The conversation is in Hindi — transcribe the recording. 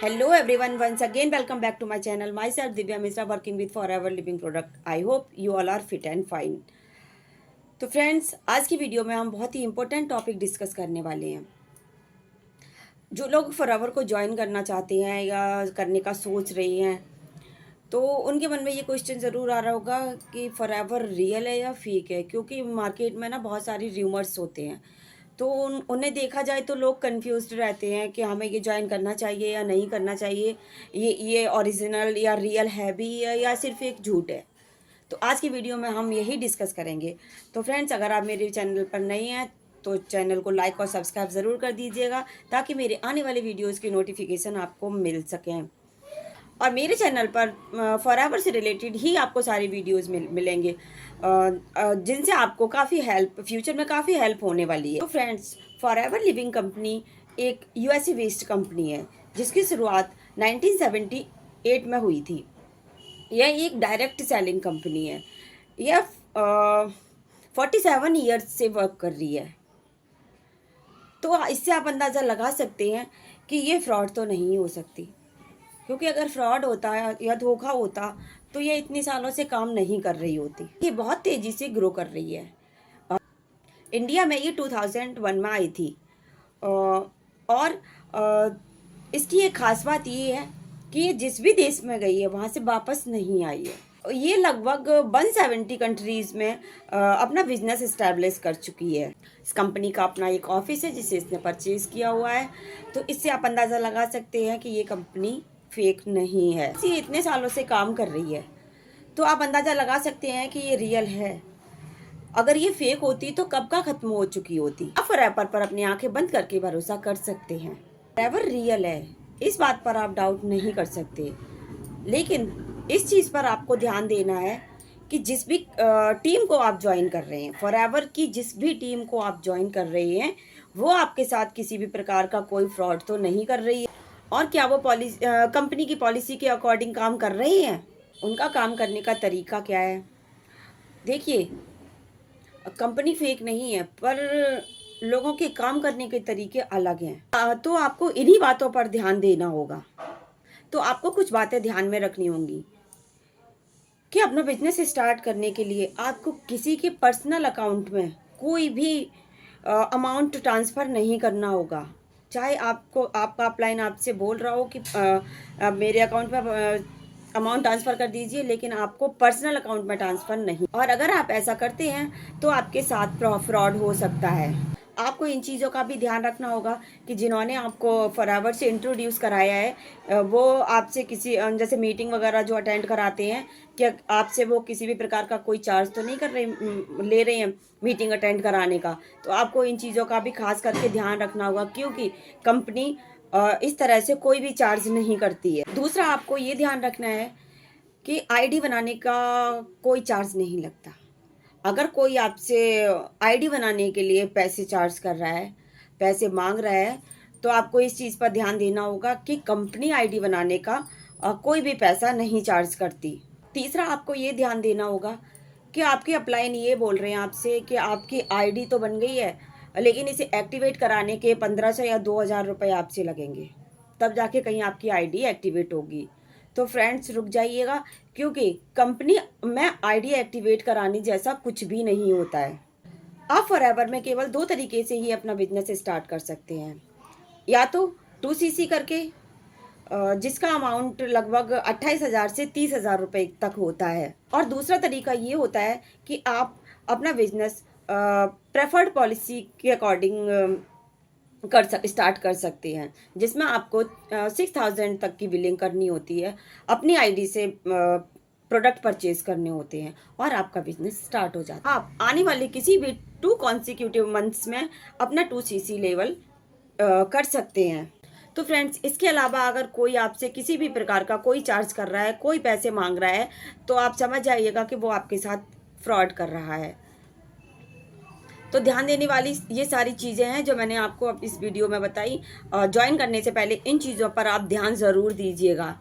Hello everyone, once again welcome back to my channel. Myself Divya Misra working with Forever Living Product. I hope you all are fit and fine. तो फ्रेंड्स, आज की वीडियो में हम बहुत ही इम्पोर्टेंट टॉपिक डिस्कस करने वाले हैं। जो लोग फॉरएवर को ज्वाइन करना चाहते हैं या करने का सोच रहे हैं, तो उनके मन में ये क्वेश्चन ज़रूर आ रहा होगा कि फॉरएवर रियल है या फेक है, क्योंकि मार्केट में ना बहुत सारी र्यूमर्स होते हैं। तो उन्हें देखा जाए तो लोग कंफ्यूज्ड रहते हैं कि हमें ये ज्वाइन करना चाहिए या नहीं करना चाहिए, ये ओरिजिनल या रियल है भी या सिर्फ एक झूठ है। तो आज की वीडियो में हम यही डिस्कस करेंगे। तो फ्रेंड्स, अगर आप मेरे चैनल पर नए हैं तो चैनल को लाइक और सब्सक्राइब ज़रूर कर दीजिएगा, ताकि मेरे आने वाले वीडियोज़ की नोटिफिकेशन आपको मिल सकें। और मेरे चैनल पर फॉरएवर से रिलेटेड ही आपको सारी वीडियोस मिलेंगे, जिनसे आपको काफ़ी हेल्प, फ्यूचर में काफ़ी हेल्प होने वाली है। तो फ्रेंड्स, फॉरएवर लिविंग कंपनी एक यूएसए बेस्ड कंपनी है, जिसकी शुरुआत 1978 में हुई थी। यह एक डायरेक्ट सेलिंग कंपनी है। यह 47 ईयर्स से वर्क कर रही है। तो इससे आप अंदाज़ा लगा सकते हैं कि ये फ्रॉड तो नहीं हो सकती, क्योंकि अगर फ्रॉड होता है या धोखा होता तो ये इतने सालों से काम नहीं कर रही होती। ये बहुत तेज़ी से ग्रो कर रही है। इंडिया में ये 2001 में आई थी, और इसकी एक खास बात ये है कि ये जिस भी देश में गई है वहाँ से वापस नहीं आई है। ये लगभग 170 कंट्रीज़ में अपना बिजनेस इस्टेब्लिश कर चुकी है। इस कंपनी का अपना एक ऑफिस है जिसे इसने परचेज़ किया हुआ है। तो इससे आप अंदाज़ा लगा सकते हैं कि ये कंपनी फेक नहीं है। ये इतने सालों से काम कर रही है, तो आप अंदाज़ा लगा सकते हैं कि ये रियल है। अगर ये फेक होती तो कब का ख़त्म हो चुकी होती। आप फॉरएवर पर अपनी आंखें बंद करके भरोसा कर सकते हैं। फॉरएवर रियल है, इस बात पर आप डाउट नहीं कर सकते। लेकिन इस चीज़ पर आपको ध्यान देना है कि जिस भी टीम को आप ज्वाइन कर रहे हैं, फॉरएवर की जिस भी टीम को आप ज्वाइन कर रहे हैं, वो आपके साथ किसी भी प्रकार का कोई फ्रॉड तो नहीं कर रही है। और क्या वो कंपनी की पॉलिसी के अकॉर्डिंग काम कर रहे हैं? उनका काम करने का तरीका क्या है? देखिए, कंपनी फेक नहीं है, पर लोगों के काम करने के तरीके अलग हैं। तो आपको इन्हीं बातों पर ध्यान देना होगा। तो आपको कुछ बातें ध्यान में रखनी होंगी कि अपना बिजनेस स्टार्ट करने के लिए आपको किसी के पर्सनल अकाउंट में कोई भी अमाउंट ट्रांसफ़र नहीं करना होगा। चाहे आपका अपलाइन आपसे बोल रहा हो कि मेरे अकाउंट में अमाउंट ट्रांसफ़र कर दीजिए, लेकिन आपको पर्सनल अकाउंट में ट्रांसफ़र नहीं। और अगर आप ऐसा करते हैं तो आपके साथ फ्रॉड हो सकता है। आपको इन चीज़ों का भी ध्यान रखना होगा कि जिन्होंने आपको फॉरएवर से इंट्रोड्यूस कराया है, वो आपसे किसी जैसे मीटिंग वगैरह जो अटेंड कराते हैं, कि आपसे वो किसी भी प्रकार का कोई चार्ज तो नहीं ले रहे हैं मीटिंग अटेंड कराने का। तो आपको इन चीज़ों का भी खास करके ध्यान रखना होगा, क्योंकि कंपनी इस तरह से कोई भी चार्ज नहीं करती है। दूसरा, आपको ये ध्यान रखना है कि आईडी बनाने का कोई चार्ज नहीं लगता। अगर कोई आपसे आईडी बनाने के लिए पैसे चार्ज कर रहा है, पैसे मांग रहा है, तो आपको इस चीज़ पर ध्यान देना होगा कि कंपनी आईडी बनाने का कोई भी पैसा नहीं चार्ज करती। तीसरा, आपको ये ध्यान देना होगा कि आपके अपलाइन ये बोल रहे हैं आपसे कि आपकी आईडी तो बन गई है, लेकिन इसे एक्टिवेट कराने के 1500 या 2000 रुपये आपसे लगेंगे, तब जाके कहीं आपकी आईडी एक्टिवेट होगी। तो फ्रेंड्स, रुक जाइएगा, क्योंकि कंपनी में आईडी एक्टिवेट कराने जैसा कुछ भी नहीं होता है। आप फॉरएवर में केवल 2 तरीके से ही अपना बिजनेस स्टार्ट कर सकते हैं। या तो 2CC करके, जिसका अमाउंट लगभग 28,000 से 30,000 रुपये तक होता है। और दूसरा तरीका ये होता है कि आप अपना बिजनेस प्रेफर्ड पॉलिसी के अकॉर्डिंग स्टार्ट कर सकते हैं, जिसमें आपको 6,000 तक की बिलिंग करनी होती है, अपनी आईडी से प्रोडक्ट परचेज करने होते हैं, और आपका बिजनेस स्टार्ट हो जाता है। आप आने वाले किसी भी 2 कॉन्सिक्यूटिव मंथ्स में अपना 2CC लेवल कर सकते हैं। तो फ्रेंड्स, इसके अलावा अगर कोई आपसे किसी भी प्रकार का कोई चार्ज कर रहा है, कोई पैसे मांग रहा है, तो आप समझ जाइएगा कि वो आपके साथ फ्रॉड कर रहा है। तो ध्यान देने वाली ये सारी चीज़ें हैं जो मैंने आपको अब इस वीडियो में बताई। ज्वाइन करने से पहले इन चीज़ों पर आप ध्यान ज़रूर दीजिएगा।